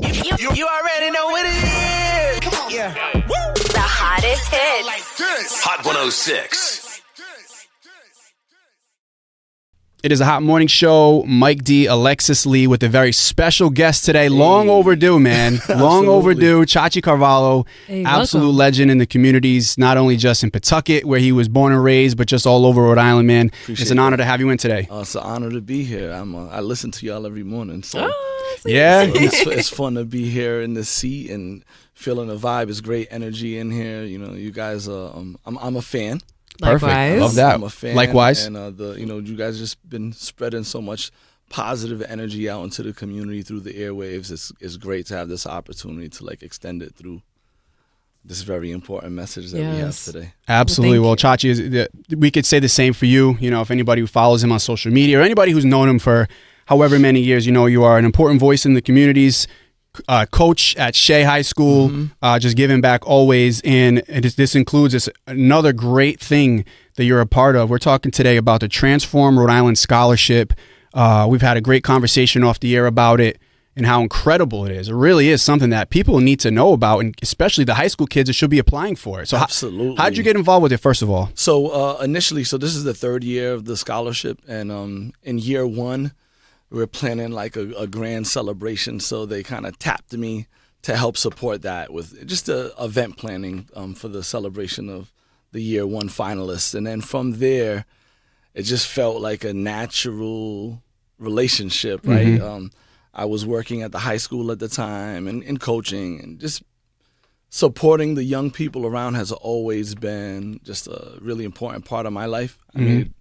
You already know what it is. Come on. Yeah. Woo. The hottest hits. Hot 106. It is a hot morning show. Mike D, Alexus Lee with a very special guest today. Long overdue, man. Long overdue. Chachi Carvalho, absolute welcome. legend in the communities, not only just in Pawtucket, where he was born and raised, but just all over Rhode Island, man. It's an honor to have you in today. It's an honor to be here. I listen to y'all every morning. So, Yeah. so it's fun to be here in the seat and feeling the vibe. It's great energy in here. You know, you guys, I'm a fan. Perfect. Likewise. Love that. I'm a fan. Likewise. And you guys just been spreading so much positive energy out into the community through the airwaves. It's great to have this opportunity to extend it through this very important message that we have today. Absolutely. Well, Chachi, we could say the same for you. You know, if anybody who follows him on social media or anybody who's known him for however many years, you know, you are an important voice in the communities. Coach at Shea High School, just giving back always. And this includes another great thing that you're a part of. We're talking today about the Transform Rhode Island Scholarship. We've had a great conversation off the air about it and how incredible it is. It really is something that people need to know about, and especially the high school kids that should be applying for it. So Absolutely. How'd you get involved with it, first of all? So initially, this is the third year of the scholarship. And in year one, we were planning a grand celebration, so they kind of tapped me to help support that with just event planning for the celebration of the year one finalists. And then from there, it just felt like a natural relationship, right? I was working at the high school at the time and coaching, and just supporting the young people around has always been just a really important part of my life. I made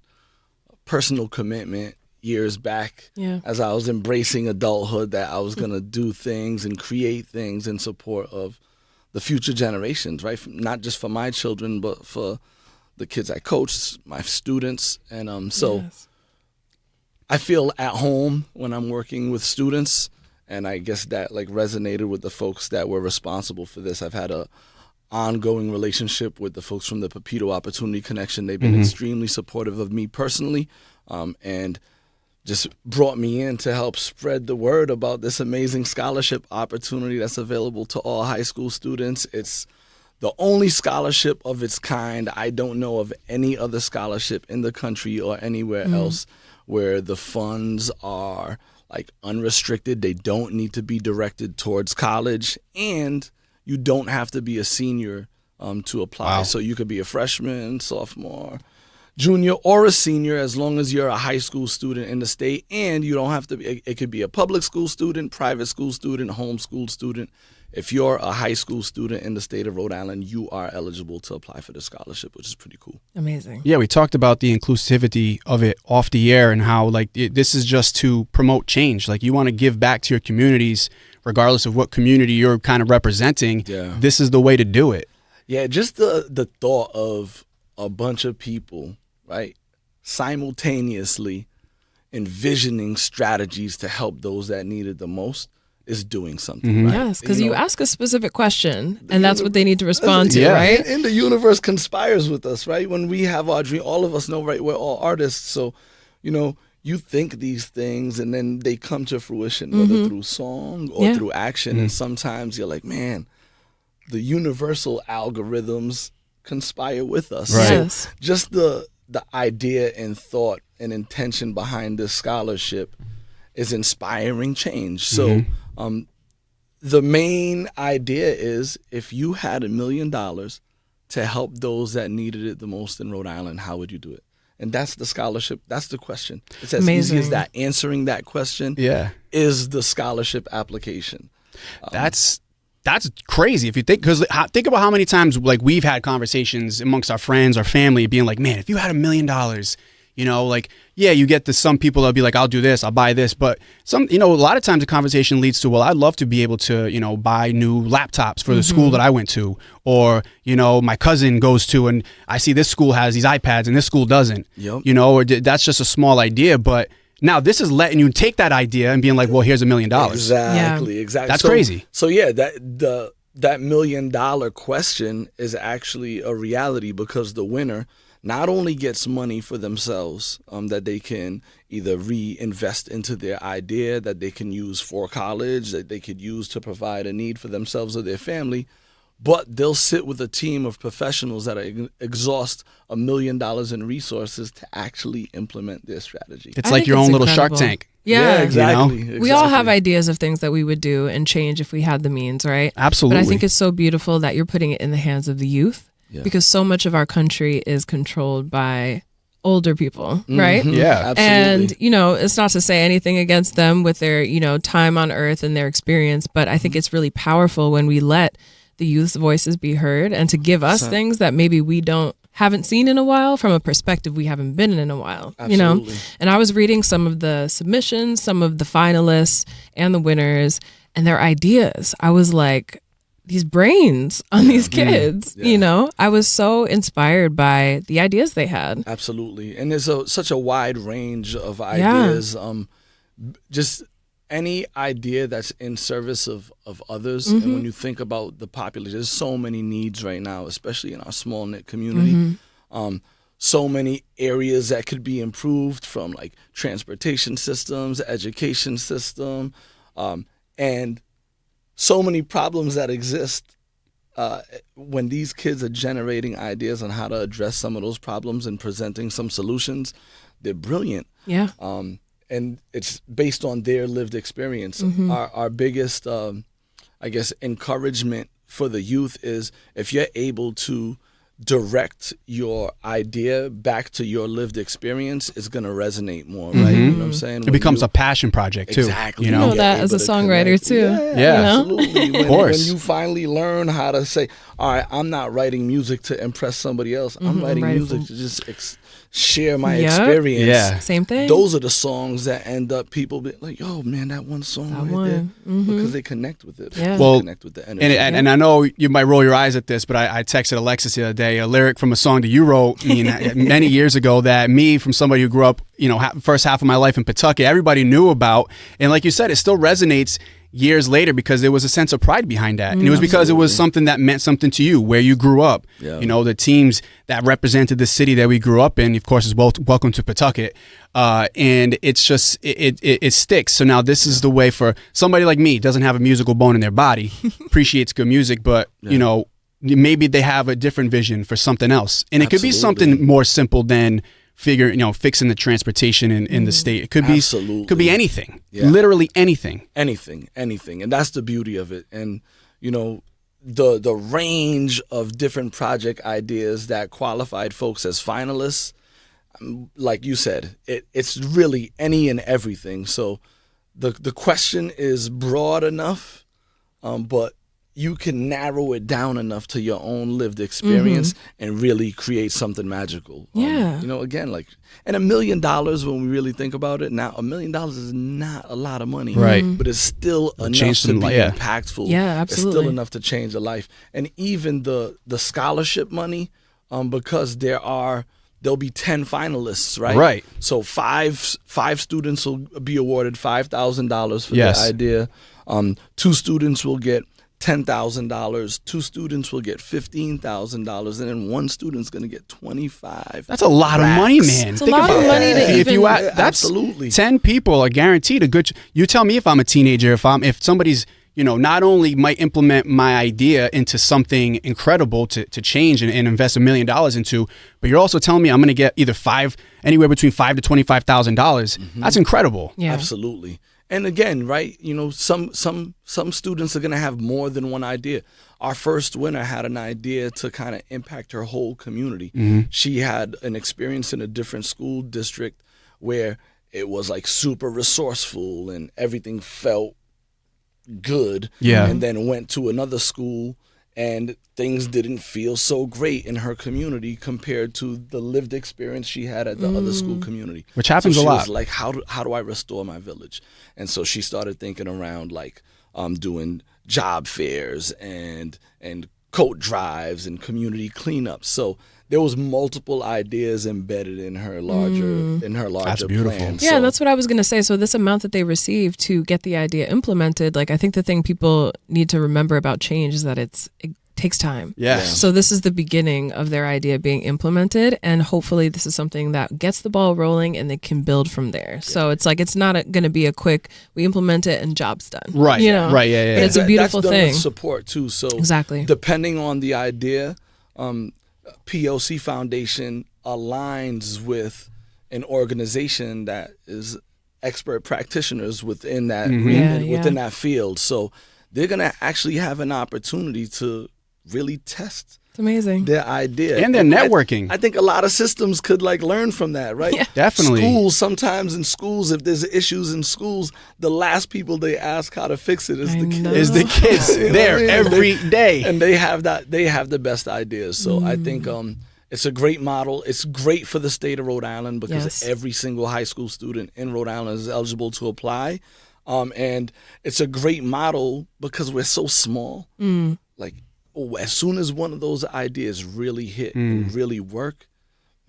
a personal commitment years back as I was embracing adulthood that I was going to do things and create things in support of the future generations, right? Not just for my children, but for the kids I coach, my students. And I feel at home when I'm working with students, and I guess that resonated with the folks that were responsible for this. I've had a ongoing relationship with the folks from the Pepito Opportunity Connection. They've been extremely supportive of me personally, and just brought me in to help spread the word about this amazing scholarship opportunity that's available to all high school students. It's the only scholarship of its kind. I don't know of any other scholarship in the country or anywhere else where the funds are unrestricted. They don't need to be directed towards college, and you don't have to be a senior to apply. Wow. So you could be a freshman, sophomore, junior, or a senior, as long as you're a high school student in the state. And you don't have to be, it could be a public school student, private school student, homeschool student. If you're a high school student in the state of Rhode Island, you are eligible to apply for the scholarship, which is pretty cool. Amazing. Yeah, we talked about the inclusivity of it off the air and how this is just to promote change. You want to give back to your communities, regardless of what community you're kind of representing. Yeah. This is the way to do it. Yeah, just the thought of a bunch of people, right, simultaneously envisioning strategies to help those that need it the most is doing something, right? Yes, because you ask a specific question, and that's what they need to respond to, Yeah. right? And the universe conspires with us, right? When we have our dream, all of us know, right, we're all artists. So, you think these things, and then they come to fruition, whether through song or through action. And sometimes you're like, man, the universal algorithms conspire with us. Right. So Yes. just the idea and thought and intention behind this scholarship is inspiring change. So the main idea is, if you had $1 million to help those that needed it the most in Rhode Island, how would you do it? And that's the scholarship. That's the question. It's as easy as that. Answering that question is the scholarship application. That's crazy if you think about how many times we've had conversations amongst our friends, our family, being like, man, if you had $1 million, you get some people that'll be like, I'll do this, I'll buy this, but a lot of times the conversation leads to, well, I'd love to be able to buy new laptops for the school that I went to, or my cousin goes to, and I see this school has these iPads and this school doesn't. Or that's just a small idea, but now this is letting you take that idea and being like, well, here's $1 million. Exactly. That's crazy. So that $1 million question is actually a reality, because the winner not only gets money for themselves that they can either reinvest into their idea, that they can use for college, that they could use to provide a need for themselves or their family, but they'll sit with a team of professionals that exhaust $1 million in resources to actually implement their strategy. It's I like think your it's own little incredible. Shark Tank. Yeah, exactly. We all have ideas of things that we would do and change if we had the means, right? Absolutely. But I think it's so beautiful that you're putting it in the hands of the youth, because so much of our country is controlled by older people, right? Yeah. Absolutely. And, it's not to say anything against them with their, time on earth and their experience, but I think it's really powerful when we let the youth's voices be heard and to give us things that maybe we haven't seen in a while from a perspective we haven't been in a while, Absolutely. And I was reading some of the submissions, some of the finalists and the winners and their ideas. I was like, these brains on these kids, I was so inspired by the ideas they had. Absolutely. And there's such a wide range of ideas. Just any idea that's in service of others. And when you think about the population, there's so many needs right now, especially in our small knit community. So many areas that could be improved, from like transportation systems, education system, and so many problems that exist. When these kids are generating ideas on how to address some of those problems and presenting some solutions, they're brilliant. Yeah. And it's based on their lived experience. Our biggest, encouragement for the youth is if you're able to direct your idea back to your lived experience, it's going to resonate more, right? You know what I'm saying? It becomes a passion project too. Exactly. You You know? know that as a songwriter too. Yeah, absolutely. When, course. when you finally learn how to say, all right, I'm not writing music to impress somebody else. I'm writing music to just share my experience. Yeah. Same thing. Those are the songs that end up people be like, yo, man, that one song there. Because they connect with it. Yeah. Well, They connect with the energy. And I know you might roll your eyes at this, but I texted Alexus the other day a lyric from a song that you wrote many years ago that me, from somebody who grew up, first half of my life in Pawtucket, everybody knew about. And like you said, it still resonates years later because there was a sense of pride behind that. And it was because it was something that meant something to you, where you grew up. Yeah. The teams that represented the city that we grew up in, of course, is Welcome to Pawtucket. And it's just, it sticks. So now this is the way for somebody like me, doesn't have a musical bone in their body, appreciates good music, but, maybe they have a different vision for something else. And it could be something more simple than fixing the transportation in the state. It could be anything, literally anything. Anything. And that's the beauty of it. And, the range of different project ideas that qualified folks as finalists, like you said, it's really any and everything. So the question is broad enough, but you can narrow it down enough to your own lived experience and really create something magical. Yeah. Again, and $1 million, when we really think about it, now $1 million is not a lot of money. Right. But it's still enough change to some be impactful. Yeah, It's absolutely. still enough to change a life. And even the scholarship money, because there'll be 10 finalists, right? Right. So five students will be awarded $5,000 for Yes. their idea. 2 students will get $10,000. 2 students will get $15,000, and then 1 student's going to get $25,000. That's a lot of money, man. It's a lot of money to If even. that's Absolutely. 10 people are guaranteed a good. You tell me if I'm a teenager, if somebody's not only might implement my idea into something incredible to change and invest $1 million into, but you're also telling me I'm going to get either anywhere between $5,000 to $25,000. That's incredible. Yeah. Absolutely. And again, right, some students are going to have more than one idea. Our first winner had an idea to kind of impact her whole community. She had an experience in a different school district where it was like super resourceful and everything felt good. Yeah. And then went to another school and things didn't feel so great in her community compared to the lived experience she had at the other school community. Which happens so a she lot. was like, how do I restore my village? And so she started thinking around doing job fairs and coat drives and community cleanups. So there was multiple ideas embedded in her larger That's beautiful. plan. Yeah, So- that's what I was going to say. So this amount that they receive to get the idea implemented, I think the thing people need to remember about change is that it takes time. Yes. So this is the beginning of their idea being implemented, and hopefully this is something that gets the ball rolling and they can build from there. So it's like, it's not going to be a quick, we implement it and job's done. Right. You know? Right. Yeah. But it's a beautiful that's done thing. with support too. So Exactly. depending on the idea, POC Foundation aligns with an organization that is expert practitioners within that within that field. So they're gonna actually have an opportunity to really test It's amazing. their idea. And they're networking. I think a lot of systems could like learn from that, right? Yeah. Definitely. Schools, sometimes in schools, if there's issues in schools, the last people they ask how to fix it is I the kids. know. Is the kids You know there what I mean? every day. And they have the best ideas. So I think it's a great model. It's great for the state of Rhode Island because Yes. every single high school student in Rhode Island is eligible to apply. And it's a great model because we're so small. Like, as soon as one of those ideas really hit and really work,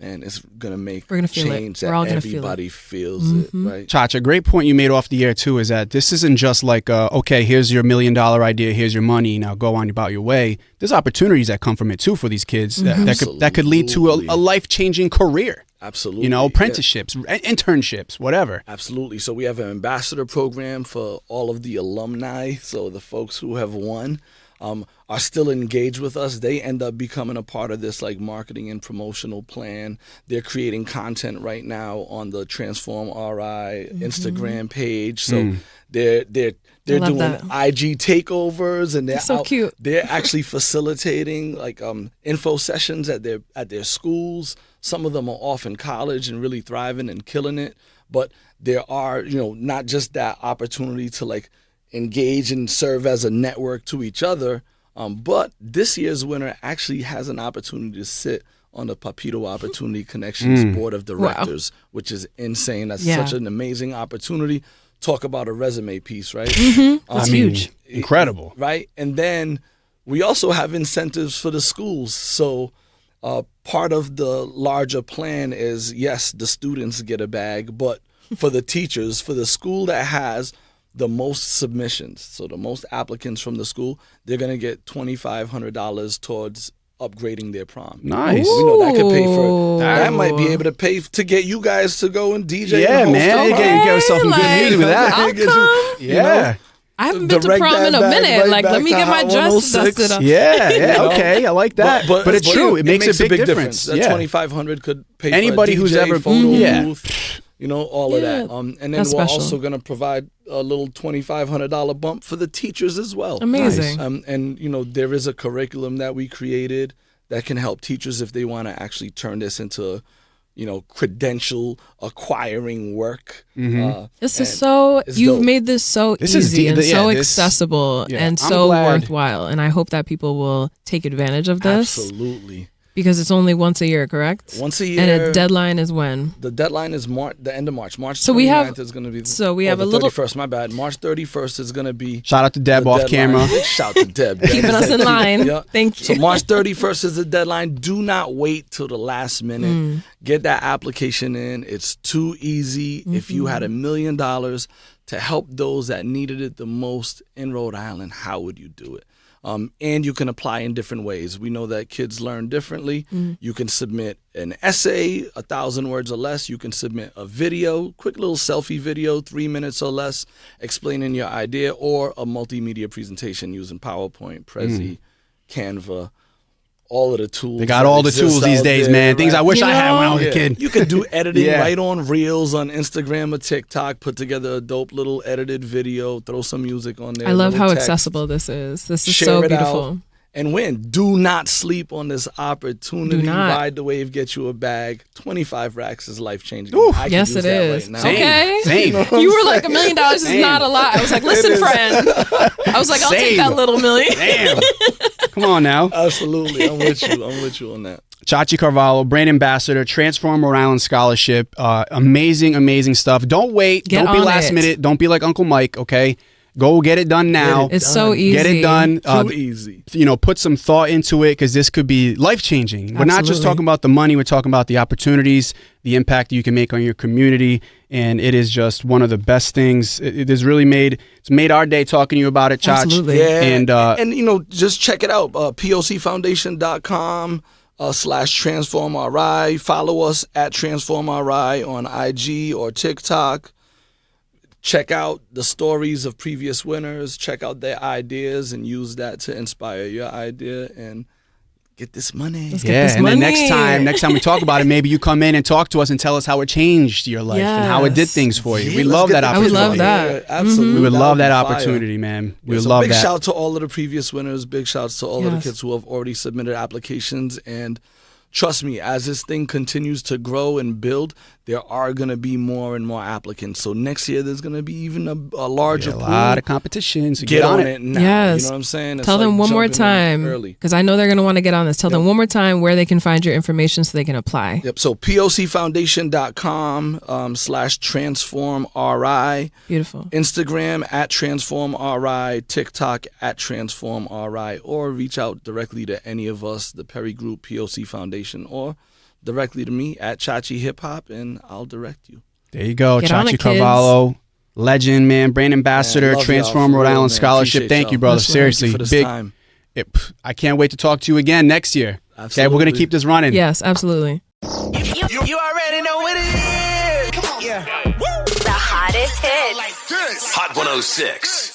man, it's going to make We're gonna feel it. change We're all that gonna feel it. everybody feels it, right? Chachi, a great point you made off the air too is that this isn't just like, okay, here's your $1 million idea, here's your money, now go on about your way. There's opportunities that come from it too for these kids that could lead to a life-changing career. Absolutely. You know, apprenticeships, internships, whatever. Absolutely. So we have an ambassador program for all of the alumni. So the folks who have won are still engaged with us. They end up becoming a part of this like marketing and promotional plan. They're creating content right now on the Transform RI Instagram page. So they're doing that. IG takeovers, and they're So cute. They're actually facilitating like info sessions at their schools. Some of them are off in college and really thriving and killing it. But there are, not just that opportunity to like engage and serve as a network to each other, but this year's winner actually has an opportunity to sit on the Papito Opportunity Connections Board of Directors, which is insane. That's such an amazing opportunity. Talk about a resume piece, right? That's huge. Incredible. Right? And then we also have incentives for the schools. So part of the larger plan is, yes, the students get a bag, but for the teachers, for the school that has the most submissions, so the most applicants from the school, they're going to get $2,500 towards upgrading their prom. Nice. We know that could pay for Ooh. that. Might be able to pay to get you guys to go and DJ. Yeah, and host man. a You prom. get yourself some good Like, music with that. I'll come. Yeah. I haven't been to Direct prom in a that bag minute. right Like, back let me to get my Hot dress 106. dusted up. Yeah, okay. I like that. But it's true. It makes a big difference. That Yeah. $2,500 could pay Anybody for a who's DJ, ever- photo yeah. booth, all of Yeah, that. And then that's we're special. also going to provide a little $2,500 bump for the teachers as well. Amazing. And there is a curriculum that we created that can help teachers if they want to actually turn this into credential acquiring work. This is so, it's you've dope. made this so This is easy deep. and so Yeah, this- accessible yeah, and I'm so glad. worthwhile. And I hope that people will take advantage of this. Absolutely. Because it's only once a year, correct? Once a year. And a deadline is when? The deadline is the end of March. March 29th So we have- is going to be. so we have the a little- 31st. My bad. March 31st is going to be. Shout out to Deb the off deadline. camera. Big shout to Deb. Keeping us in line. Yeah. Thank you. So March 31st is the deadline. Do not wait till the last minute. Get that application in. It's too easy. If you had $1 million to help those that needed it the most in Rhode Island, how would you do it? And you can apply in different ways. We know that kids learn differently. You can submit an essay, 1,000 words or less. You can submit a video, quick little selfie video, 3 minutes or less, explaining your idea, or a multimedia presentation using PowerPoint, Prezi, Canva, all of the tools. They got that all the exist tools these out days, there, man. Things right? I wish I had when I was a Yeah. kid. You can do editing Yeah. right on Reels on Instagram or TikTok, put together a dope little edited video, throw some music on there. I love little how text, accessible this is. This is share so it beautiful. out, and win. Do not sleep on this opportunity. Do not. Ride the wave, get you a bag. 25 racks is life changing. Yes, it is. Right now. Same. Okay. Same. You were like, $1 million is Same. not a lot. I was like, listen, friend. I was like, I'll take Same. that little million. Damn. Come on now. Absolutely. I'm with you. I'm with you on that. Chachi Carvalho, brand ambassador, Transform Rhode Island Scholarship. Amazing, amazing stuff. Don't wait. Get Don't be on last it. minute. Don't be like Uncle Mike, okay? Go get it done now. It's so easy. Get it done. Too easy. You know, put some thought into it because this could be life-changing. We're not just Absolutely. talking about the money. We're talking about the opportunities, the impact you can make on your community, and it is just one of the best things. It has really made our day talking to you about it, Chach. Absolutely. Yeah, And you know, just check it out. POCfoundation.com /TransformRI. Follow us at TransformRI on IG or TikTok. Check out the stories of previous winners. Check out their ideas and use that to inspire your idea and get this money. Let's get this and money. then next time we talk about it, maybe you come in and talk to us and tell us how it changed your life and how it did Yes. things for you. Yeah, We let's love get that the opportunity. I would love that. Yeah, absolutely. We would love would that be fire. opportunity, man. We would So love big that. shout to all of the previous winners. Big shouts to all of the Yes. kids who have already submitted applications. And trust me, as this thing continues to grow and build, there are going to be more and more applicants. So next year, there's going to be even a larger A pool. lot of competition. So Get on it now. Yes. You know what I'm saying? It's Tell them like one more jumping in time, early. because I know they're going to want to get on this. Tell them one more time where they can find your information so they can apply. Yep. So POCfoundation.com /TransformRI. Beautiful. Instagram at TransformRI, TikTok at TransformRI, or reach out directly to any of us, the Perry Group, POC Foundation, or directly to me at Chachi Hip Hop, and I'll direct you. There you go. Get on Chachi it, kids. Carvalho, legend, man, brand ambassador, Man, love Transform y'all, Rhode for real, Island man. Scholarship. Appreciate Thank y'all. you, brother. Much love. Seriously, Thank you for this big. time. I can't wait to talk to you again next year. Okay, we're Absolutely. gonna keep this running. Yes, absolutely. You already know what it is. Come on. Yeah. The hottest hits. Like this. Hot 106.